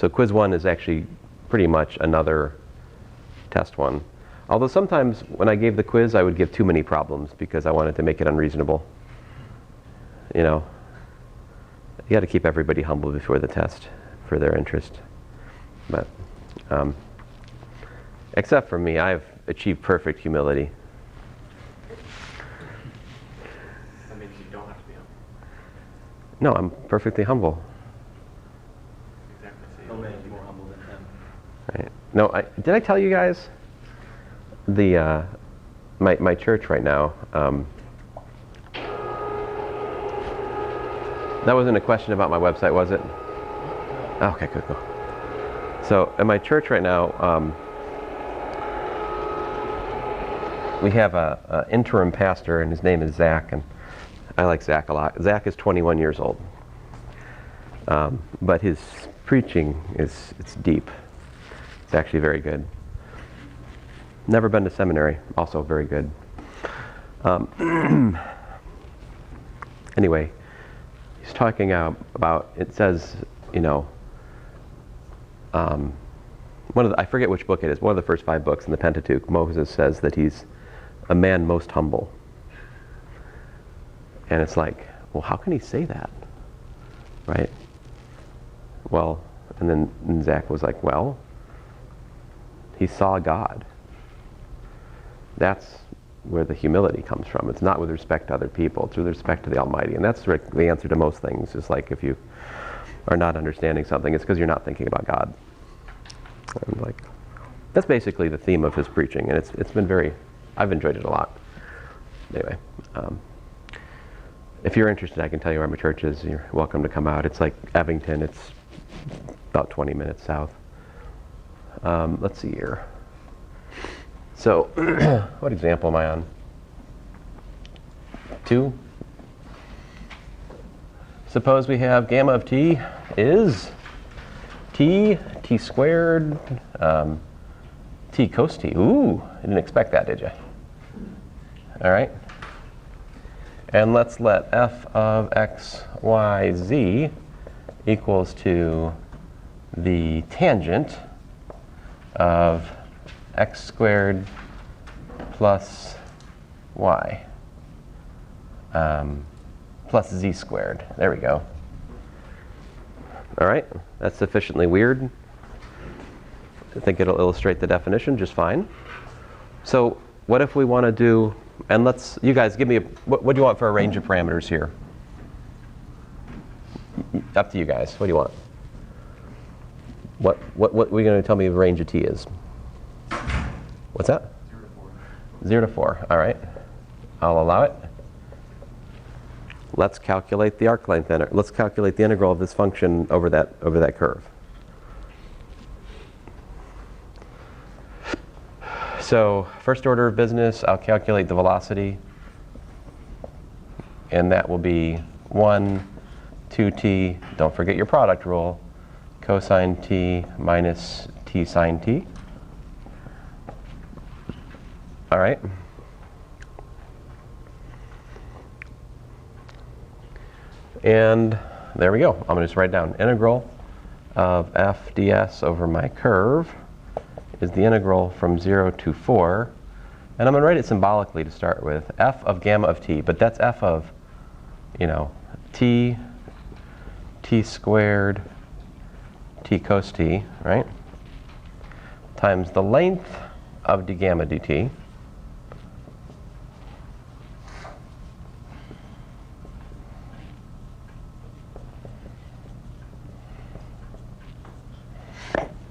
So quiz 1 is actually pretty much another test 1. Although sometimes when I gave the quiz, I would give too many problems because I wanted to make it unreasonable. You know, you got to keep everybody humble before the test for their interest. But except for me, I've achieved perfect humility. That means you don't have to be humble. No, I'm perfectly humble. Exactly. No man is more humble than him. Right. No, did I tell you guys? My church right now. That wasn't a question about my website, was it? Okay, cool. So at my church right now, we have a interim pastor, and his name is Zach, and I like Zach a lot. Zach is 21 years old, but his preaching it's deep. It's actually very good. Never been to seminary, also very good. Anyway, he's talking about, it says, you know, I forget which book it is, one of the first 5 books in the Pentateuch, Moses says that he's a man most humble. And it's like, well, how can he say that? Right? Well, and then Zach was like, well, he saw God. That's where the humility comes from. It's not with respect to other people, it's with respect to the Almighty. And that's the answer to most things. Just like if you are not understanding something, it's because you're not thinking about God. And like, that's basically the theme of his preaching, and it's been I've enjoyed it a lot. Anyway, if you're interested, I can tell you where my church is. You're welcome to come out. It's like Evington. It's about 20 minutes south. Let's see here. So, what example am I on? 2. Suppose we have gamma of t is t squared, t cos t. Ooh, I didn't expect that, did you? All right. And let's let f of x, y, z equals to the tangent of x squared plus y plus z squared. There we go. All right, that's sufficiently weird. I think it'll illustrate the definition just fine. So what if we want to do, and you guys give me, what do you want for a range of parameters here? Up to you guys. What do you want? What are you going to tell me the range of t is? What's that? 0 to 4. 0 to 4. All right. I'll allow it. Let's calculate the arc length. Let's calculate the integral of this function over that curve. So first order of business, I'll calculate the velocity, and that will be 1, 2t. Don't forget your product rule. Cosine t minus t sine t. All right. And there we go. I'm going to just write down integral of f ds over my curve is the integral from 0 to 4. And I'm going to write it symbolically to start with. F of gamma of t. But that's f of, you know, t squared, t cos t, right? Times the length of d gamma dt.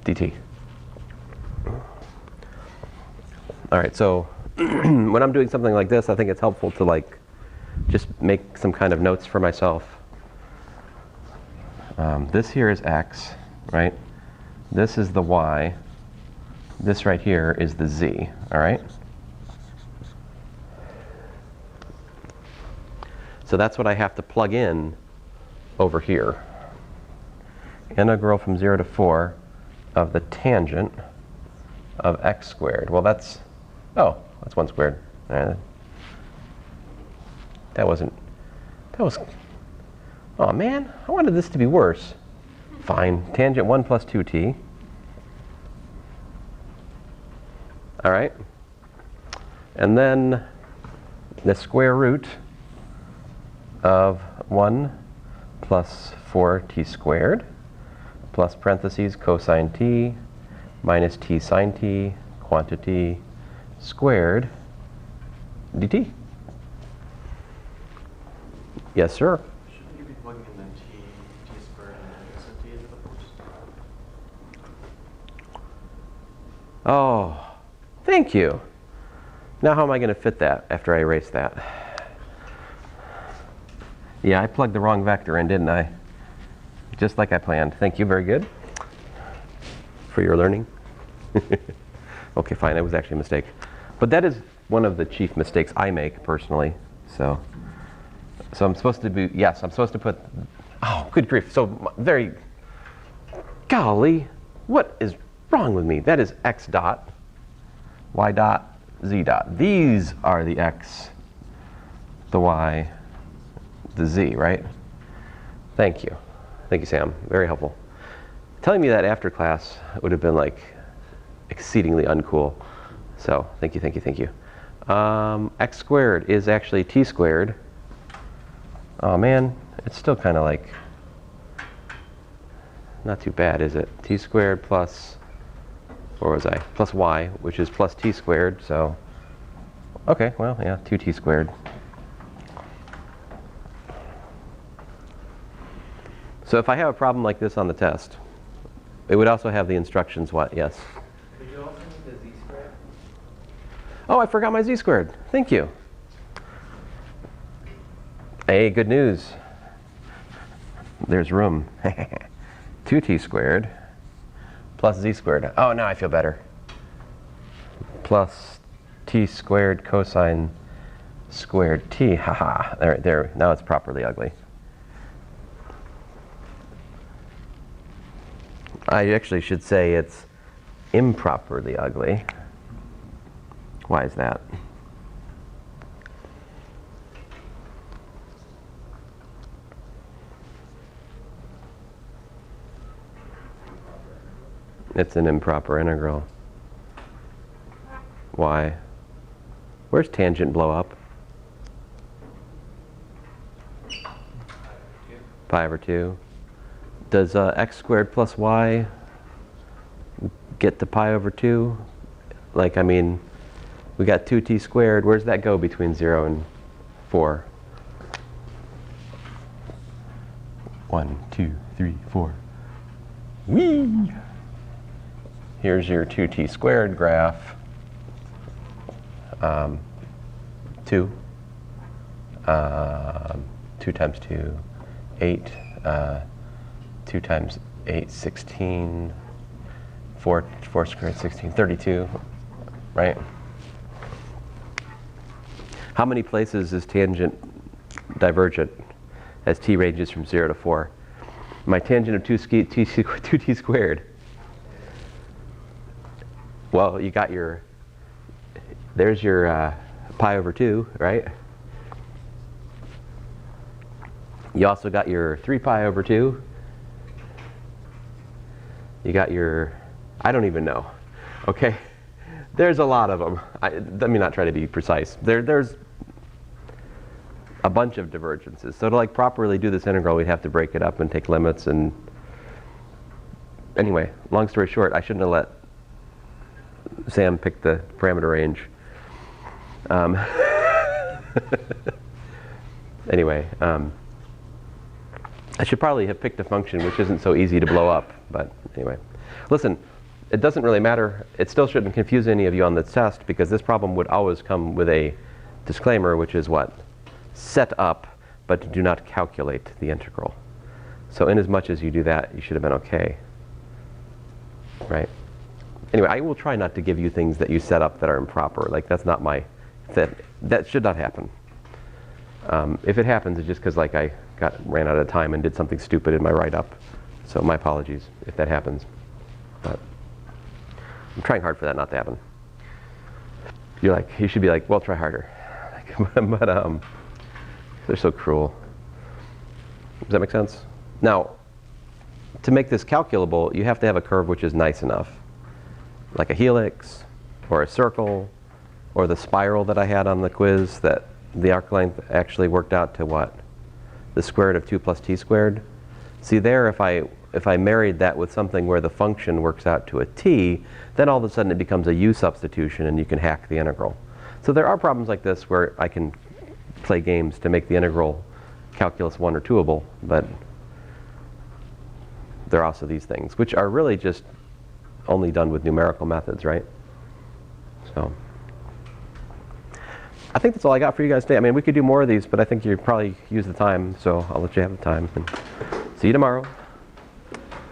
dt. All right, so when I'm doing something like this, I think it's helpful to like just make some kind of notes for myself. This here is x, right? This is the y. This right here is the z, all right? So that's what I have to plug in over here. Integral from 0 to 4 of the tangent of x squared. Well, that's 1 squared. That was, oh man, I wanted this to be worse. fine. Tangent 1 plus 2t. All right. And then the square root of 1 plus 4t squared plus parentheses cosine t minus t sine t quantity squared dt. Yes, sir. Shouldn't you be plugging in the t squared and then x of t into the force? Oh, thank you. Now how am I going to fit that after I erase that? Yeah, I plugged the wrong vector in, didn't I? Just like I planned. Thank you, very good. For your learning. Okay, fine, it was actually a mistake. But that is one of the chief mistakes I make personally. So I'm supposed to be, yes, I'm supposed to put, oh, good grief. So very, golly, what is wrong with me? That is x dot, y dot, z dot. These are the x, the y, the z, right? Thank you. Thank you, Sam. Very helpful. Telling me that after class would have been like exceedingly uncool. So thank you, thank you, thank you. X squared is actually t squared. Oh man, it's still kind of like not too bad, is it? T squared plus, where was I? Plus y, which is plus t squared. So, okay, well, yeah, 2t squared. So if I have a problem like this on the test, it would also have the instructions, what? Yes? Did you also need the z squared? Oh, I forgot my z squared. Thank you. Hey, good news. There's room. 2t squared plus z squared. Oh, now I feel better. Plus t squared cosine squared t. Haha. There. Now it's properly ugly. I actually should say it's improperly ugly. Why is that? It's an improper integral. Why? Where's tangent blow up? Pi over 2. Does x squared plus y get to pi over 2? Like, I mean, we got 2t squared. Where's that go between 0 and 4? 1, 2, 3, 4. Whee! Here's your 2t squared graph. 2. 2 times 2, 8. 2 times 8, 16. 4 squared, 16, 32, right? How many places is tangent divergent as t ranges from 0 to 4? My tangent of 2t squared. Well, you got your, there's your pi over 2, right? You also got your 3 pi over 2. You got your, I don't even know, okay? There's a lot of them. Let me not try to be precise. There's a bunch of divergences. So to like properly do this integral, we'd have to break it up and take limits. And anyway, long story short, I shouldn't have let Sam pick the parameter range. Anyway, I should probably have picked a function which isn't so easy to blow up. But anyway, listen, it doesn't really matter. It still shouldn't confuse any of you on this test, because this problem would always come with a disclaimer, which is what? Set up, but do not calculate the integral. So in as much as you do that, you should have been okay. Right? Anyway, I will try not to give you things that you set up that are improper. Like, that's not my, that should not happen. If it happens, it's just because like I ran out of time and did something stupid in my write-up. So my apologies if that happens. But I'm trying hard for that not to happen. You're like, you should be like, well, try harder. But they're so cruel. Does that make sense? Now, to make this calculable, you have to have a curve which is nice enough. Like a helix, or a circle, or the spiral that I had on the quiz that the arc length actually worked out to what? The square root of 2 plus t squared. See there, if I married that with something where the function works out to a t, then all of a sudden it becomes a u substitution and you can hack the integral. So there are problems like this where I can play games to make the integral calculus 1 or 2able, but there are also these things, which are really just only done with numerical methods, right? So I think that's all I got for you guys today. I mean, we could do more of these, but I think you probably use the time, so I'll let you have the time. And see you tomorrow.